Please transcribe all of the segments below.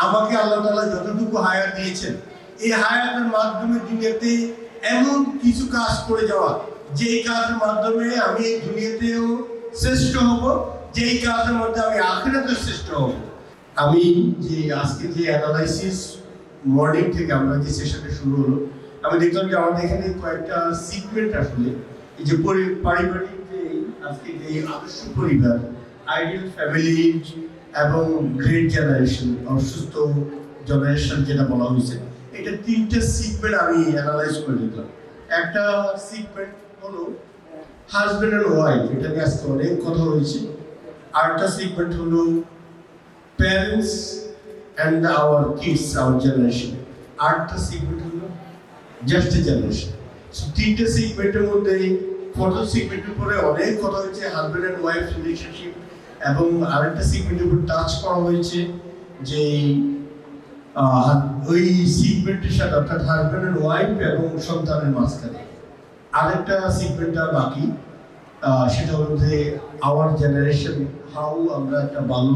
আমাকে আল্লাহ তাআলা যতটুকু হায়াত দিয়েছেন, এই হায়াতের মাধ্যমে দুনিয়াতে এমন কিছু কাজ করে যাওয়া, যেই কাজের মাধ্যমে আমি এই দুনিয়াতেও শ্রেষ্ঠ হব, যেই কাজের মধ্যে আমি আখিরাতেও শ্রেষ্ঠ হব। আমি যে আজকে যে অ্যানালাইসিস মর্নিং থেকে আমরা যে সেশনটা শুরু হলো, আমি দেখলাম যে আমাদের এখানে কয়েকটা সিগমেন্ট আসলে এই যে পারিবারিক যে আজকে যে আদর্শ পরিবার, আইডিয়াল ফ্যামিলি এবং গ্রেট জেনারেশন, অসুস্থ জেনারেশন যেটা বলা হয়েছে, এটা তিনটে সিগমেন্ট আমি অ্যানালাইজ করে দেখলাম। একটা সিগমেন্ট হলো হাজব্যান্ড অ্যান্ড ওয়াইফ, এটা নিয়ে আজকে অনেক কথা হয়েছে। আরেকটা সিগমেন্ট হলো parents and our kids, our generation. আরেকটা সিগমেন্ট হলো জাস্ট জেনারেশন। তিনটে সিগমেন্টের মধ্যে প্রথম সিগমেন্টের উপরে অনেক কথা হয়েছে, হাজব্যান্ড অ্যান্ড ওয়াইফ রিলেশনশিপ, এবং আরেকটা সিগমেন্টের উপর টাচ করা হয়েছে যে ওই সিগমেন্টের সাথে, অর্থাৎ হাজব্যান্ড অ্যান্ড ওয়াইফ এবং সন্তানের মাঝখানে আরেকটা সিগমেন্টটা বাকি, সেটা হলো যে আওয়ার জেনারেশন, হাউ আমরা একটা ভালো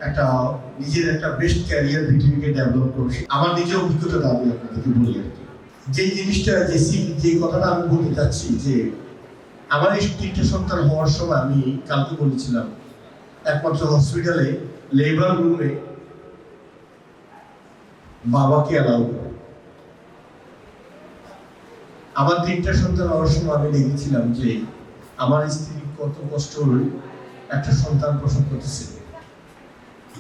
একটা নিজের একটা বেস্ট ক্যারিয়ার পৃথিবীকে ডেভেলপ করছি। আমার নিজের অভিজ্ঞতা আমি আপনাদেরকে বলি আর কি। যে জিনিসটা যে কথাটা আমি বলতে চাচ্ছি, যে আমার এই তিনটে সন্তান হওয়ার সময় আমি কালকে বলেছিলাম, একমাত্র হসপিটালে লেবার রুমে বাবাকে অ্যালাউ করে। আমার তিনটা সন্তান হওয়ার সময় আমি দেখেছিলাম যে আমার স্ত্রী কত কষ্ট করে একটা সন্তান প্রসব করতেছে।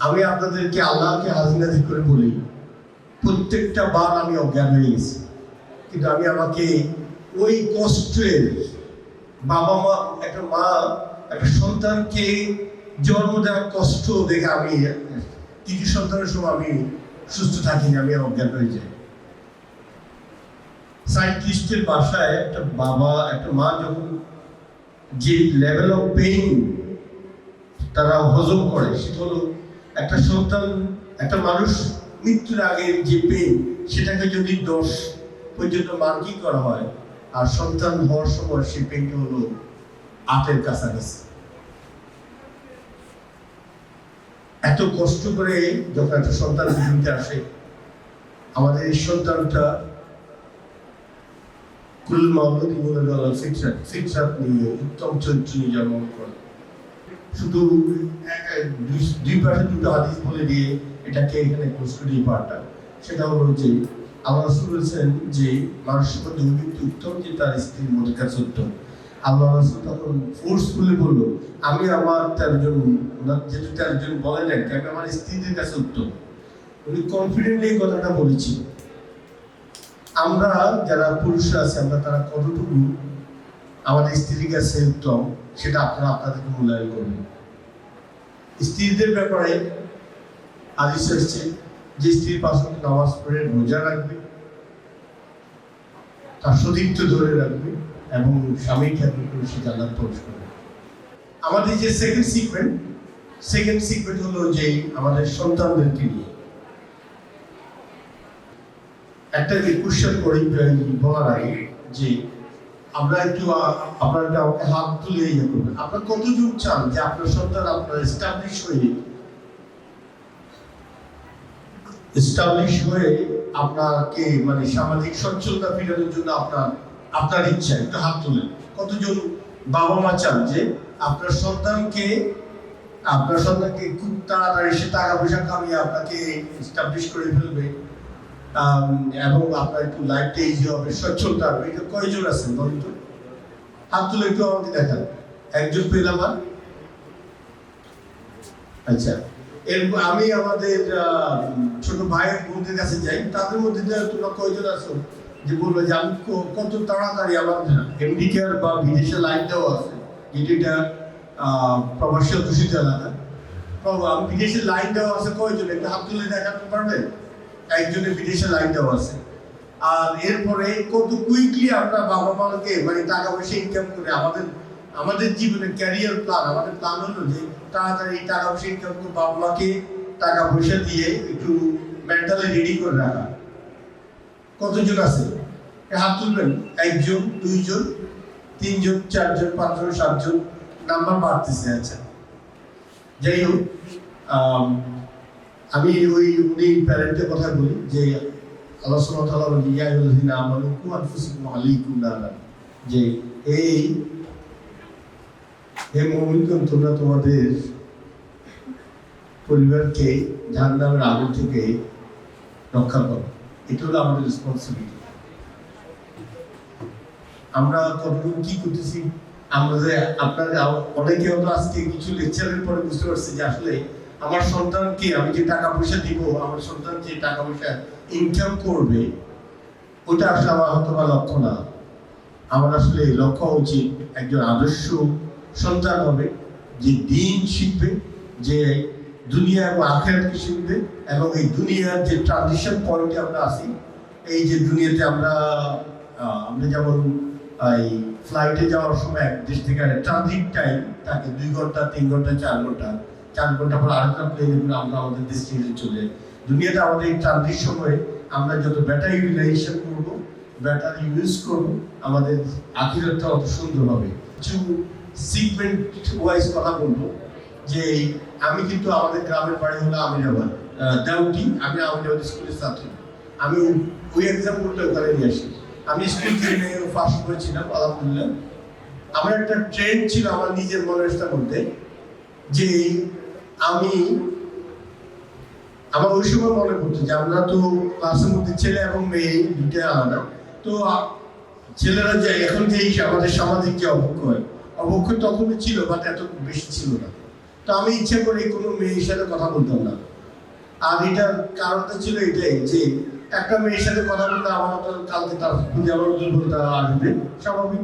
আমি আপনাদেরকে আল্লাহকে হাজির করে বলি, প্রত্যেকটা বার আমি অজ্ঞান হয়ে গেছি, কিন্তু আমি আমাকে ওই কষ্টের বাবা মা, একটা মা একটা সন্তানকে জন্ম দেওয়ার কষ্ট দেখে আমি তৃতীয় সন্তানের সময় আমি সুস্থ থাকিনি, আমি অজ্ঞান হয়ে যাই। সাইন্টিস্টের ভাষায় একটা বাবা একটা মা যখন যে লেভেল অফ পেইন তারা হজম করে, সেটা হলো একটা সন্তান, একটা মানুষ মৃত্যুর আগের যে পেইন, সেটাকে যদি 10 পর্যন্ত মার্কিং করা হয়, আর সন্তান হওয়ার সময় সেই পেইনটা হলো 8-এর কাছাকাছি। এত কষ্ট করে যখন একটা সন্তান পৃথিবীতে আসে, আমাদের এই সন্তানটা কুল মাওলুদ ইউলাদু ফিতরাত নিয়ে উত্তম চরিত্র নিয়ে জন্মগ্রহণ করে। শুধু দুই পাশে দুটো হাদিস বলে দিয়ে এটাকে এখানে ক্লোজ করে দিয়ে পাঠটা, সেটা হলো যে আল্লাহ রাসূল বলেছেন যে মানুষের মধ্যে অভিজ্ঞ উত্তম যে তার স্ত্রীর মধ্যে কাছে উত্তম। আল্লাহ রাসূল তখন ফোর্সফুলি বললো, আমি আমার 13 জন, যেহেতু 13 জন বলে নাই, আমি আমার স্ত্রীদের কাছে উত্তম। উনি কনফিডেন্টলি এই কথাটা বলেছি। আমরা যারা পুরুষরা আছে, আমরা তারা কতটুকু আমাদের স্ত্রীর কাছে উত্তম, সেটা আপনারা আপনাদেরকে মূল্যায়ন করবেন। স্ত্রীদের ব্যাপারে হাদিস এসেছে যে স্ত্রী 5 ওয়াক্ত নামাজ পড়ে রোজা রাখবে, তার সতীত্ব ধরে রাখবে এবং স্বামীর ক্ষেত্রে করে সে জান্নাত প্রবেশ করবে। আমাদের যে সেকেন্ড সিগমেন্ট হলো যে আমাদের সন্তানদেরকে নিয়ে একটা কোশ্চেন করি বলার আগে, যে আমরা একটু আপনারা আমাকে হাত তুলে ইয়ে করবেন, আপনারা কতজন চান যে আপনার সন্তান আপনার এস্টাবলিশ হয়ে আপনাকে মানে সামাজিক সচ্ছলতা ফিরানোর জন্য আপনার ইচ্ছা, একটু হাত তুলেন। কতজন বাবা মা চান যে আপনার সন্তানকে খুব তাড়াতাড়ি সে টাকা পয়সা কামিয়ে আপনাকে এস্টাবলিশ করে ফেলবে, এবং আপনার একটু লাইফটা ইজি হবে, সচ্ছলতা হবে? এটা কয়জন আছেন বলুন তো? হাত তুলে একটু আমাকে দেখান। একজন পেলাম। আচ্ছা, আমি আমাদের ছোট ভাই বোনদের কাছে যাই, তাদের মধ্যে তোমরা কয়জন আছো যে বলবো যে আমি কত তাড়াতাড়ি আমার এমডি কেয়ার বা বিদেশে লাইন দেওয়া আছে, যেটা প্রবাসী অধ্যুষিত এলাকা, আমি বিদেশে লাইন দেওয়া আছে কয়জন? একটা হাত তুলে দেখাতে পারবেন? একজনের বিদেশে লাইন দেওয়া আছে। আর এরপরে কত কুইকলি আমরা বাবা মাকে মানে টাকা পয়সা ইনকাম করে আমাদের জীবনের ক্যারিয়ার প্ল্যান, আমাদের প্ল্যান হলো যে তাড়াতাড়ি টাকা পয়সা ইনকাম করে বাবা মাকে টাকা পয়সা দিয়ে একটু মেন্টালি রেডি করে রাখা। কতজন আছে? হাত তুলবেন। 1 জন, 2 জন, 3 জন, 4 জন, 5 জন, 7 জন, নাম্বার বাড়তেছে। আচ্ছা, যাই হোক, আমি উনি প্যারেন্টের কথা বলি যে আল্লাহ সুবহানাহু ওয়া তাআলা বলেন ইয়া আইয়ুহাল্লাযীনা আমানু কু আনফুসাকুম ওয়া আলাইকুম নারা, যে হে মুমিনগণ তোমরা তোমাদের পরিবারকে জাহান্নামের আগুন থেকে রক্ষা করো। এটা হলো আমাদের রেসপন্সিবিলিটি। আমরা কতটুকু কি করতেছি, আমাদের আপনাদের অনেকে হয়তো আজকে কিছু লেকচারের পরে বুঝতে পারছে যে আসলে আমার সন্তানকে আমি যে টাকা পয়সা দিব, আমার সন্তান যে টাকা পয়সা ইনকাম করবে, ওটা আসলে আমার হয়তো বা লক্ষ্য না। আমার আসলে লক্ষ্য উচিত একজন আদর্শ সন্তান হবে, যে দিন শিখবে, যে দুনিয়া এবং আখিরাতকে শিখবে, এবং এই দুনিয়ার যে ট্রানজিশন পয়েন্টে আমরা আসি, এই যে দুনিয়াতে আমরা যেমন এই ফ্লাইটে যাওয়ার সময় এক দেশ থেকে ট্রানজিট টাইম থাকে 2 ঘন্টা 3 ঘন্টা 4 ঘন্টা পর আরেকটা প্লেনে করে আমরা আমাদের ডেস্টিনেশনে চলে যাই। দুনিয়াতে আমাদের এই ট্রানজিট সময়ে আমরা যত ব্যাটারি ইউটিলাইজেশন করবো, ব্যাটারি ইউজ করবো, আমাদের আখিরাতটা অত সুন্দর হবে। কিছু সিগমেন্ট ওয়াইজ কথা বলবো, যে আমি কিন্তু আমাদের গ্রামের বাড়ি হলো আমিরাবাদ, দাউটি। আমি আমিরাবাদ স্কুলের ছাত্র। আমি ওই এক্সাম্পলটা ওখানে নিয়ে আসি। আমি স্কুল থেকে ফার্স্ট করেছিলাম আলহামদুলিল্লাহ। আমার একটা ট্রেন্ড ছিল আমার নিজের মনের মধ্যে, যে আমার ওই সময় মনে পড়তো যে আমরা তো ক্লাসের মধ্যে ছেলে এবং মেয়ে দুইটাই আলাদা। তো ছেলেরা যে এখন যে আমাদের সামাজিক যে অবক্ষয় তখনও ছিল, বাট এত বেশি ছিল না। তো আমি ইচ্ছা করে কোনো মেয়ের সাথে কথা বলতাম না। আর এটার কারণটা ছিল এটাই যে একটা মেয়ের সাথে কথা বলতে আমার কালকে তার প্রতি আমার দুর্বলতা আসবে, স্বাভাবিক।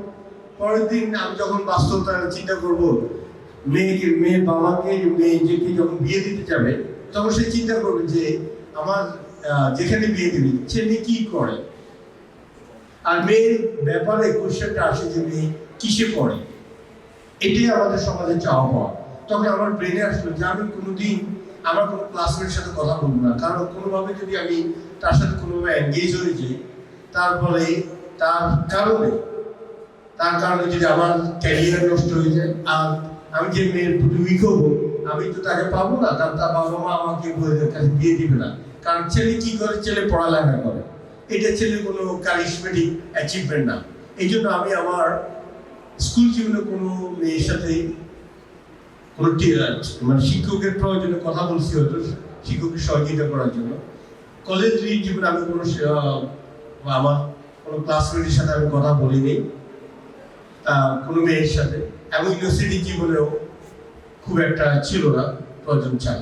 পরের দিন আমি যখন বাস্তবতা চিন্তা করবো, মেয়ের বাবাকে মেয়েকে যখন বিয়ে দিতে যাবে, তখন সে চিন্তা করবে যে আমার যেখানে বিয়ে দিবি ছেলে কি করে। আর মেয়ের ব্যাপারে কোশ্চেনটা আসে যে মেয়ে কিসে পড়ে, এটাই আমাদের সমাজে চাওয়া পাওয়া। তখন আমার ব্রেনে আসলো যে আমি কোনোদিন আমার কোনো ক্লাসমেটের সাথে কথা বলবো না, কারণ কোনোভাবে যদি আমি তার সাথে কোনোভাবে এনগেজ হয়ে যাই, তারপরে তার কারণে যদি আমার ক্যারিয়ার নষ্ট হয়ে যায়, আর আমি যে মেয়ের প্রতি উইক হবো, আমি তো তাকে পাবো না, কারণ তার বাবা মা আমাকে বিয়ে দিবে না। কারণ ছেলে কি করে, ছেলে পড়ালেখা করে, এটা ছেলে কোনো কারিশমেটিক অ্যাচিভমেন্ট না। এই জন্য আমি আমার স্কুল জীবনে কোনো মেয়ের সাথে কোনো মানে শিক্ষকের প্রয়োজনে কথা বলছি, হয়তো শিক্ষকের সহযোগিতা করার জন্য। কলেজ জীবনে আমি কোনো আমার কোনো ক্লাসমেটের সাথে আমি কথা বলিনি, কোনো মেয়ের সাথে, এবং ইউনিভার্সিটি জীবনেও খুব একটা ছিল না প্রয়োজন চাই।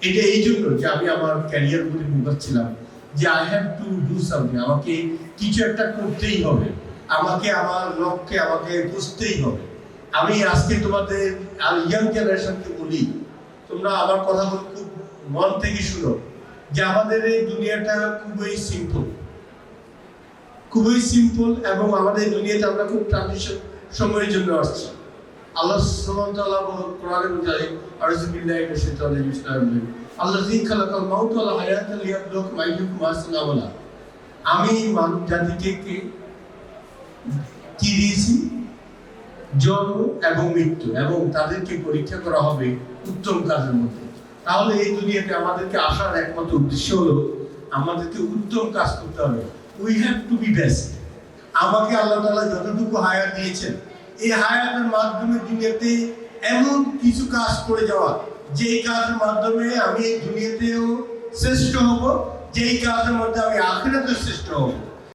এটা এই জন্য যে আমি আমার ক্যারিয়ার প্রতি ফোকাস ছিলাম, যে I have to do something, আমাকে কিছু একটা করতেই হবে, আমাকে আমার লক্ষ্যে আমাকে বুঝতেই হবে। আমি আজকে তোমাদের আর ইয়াং জেনারেশনকে বলি, তোমরা আমার কথাগুলো খুব মন থেকে শুনো, যে আমাদের এই দুনিয়াটা খুবই সিম্পল, এবং আমাদের দুনিয়াতে আমরা খুব ট্রানজিশন সময়ের জন্য আসছি। আল্লাহ সুবহানাহু ওয়া তাআলা কোরআনে বলেন, আউযু বিল্লাহি মিনাশ শাইতানির রাজিম, আল্লাযী খালাকাল মাউতা ওয়াল হায়াতা লিয়াবলুয়াকুম আইয়ুকুম আহসানু আমালা। আমি মানব জাতিকে কি দিয়েছি? জন্ম এবং মৃত্যু, এবং তাদেরকে পরীক্ষা করা হবে উত্তম কাজের মধ্যে। তাহলে এই দুনিয়াতে আমাদেরকে আসার একমাত্র উদ্দেশ্য হলো আমাদেরকে উত্তম কাজ করতে হবে। We have to be best. আমাকে আল্লাহ তাআলা যতটুকু হায়াত দিয়েছেন, এই হায়াতের মাধ্যমে দুনিয়াতে এমন কিছু কাজ করে যাওয়া, যেই কাজের মাধ্যমে আমি এই দুনিয়াতেও শ্রেষ্ঠ হব, যেই কাজের মধ্যে আমি আখিরাতেও শ্রেষ্ঠ হব।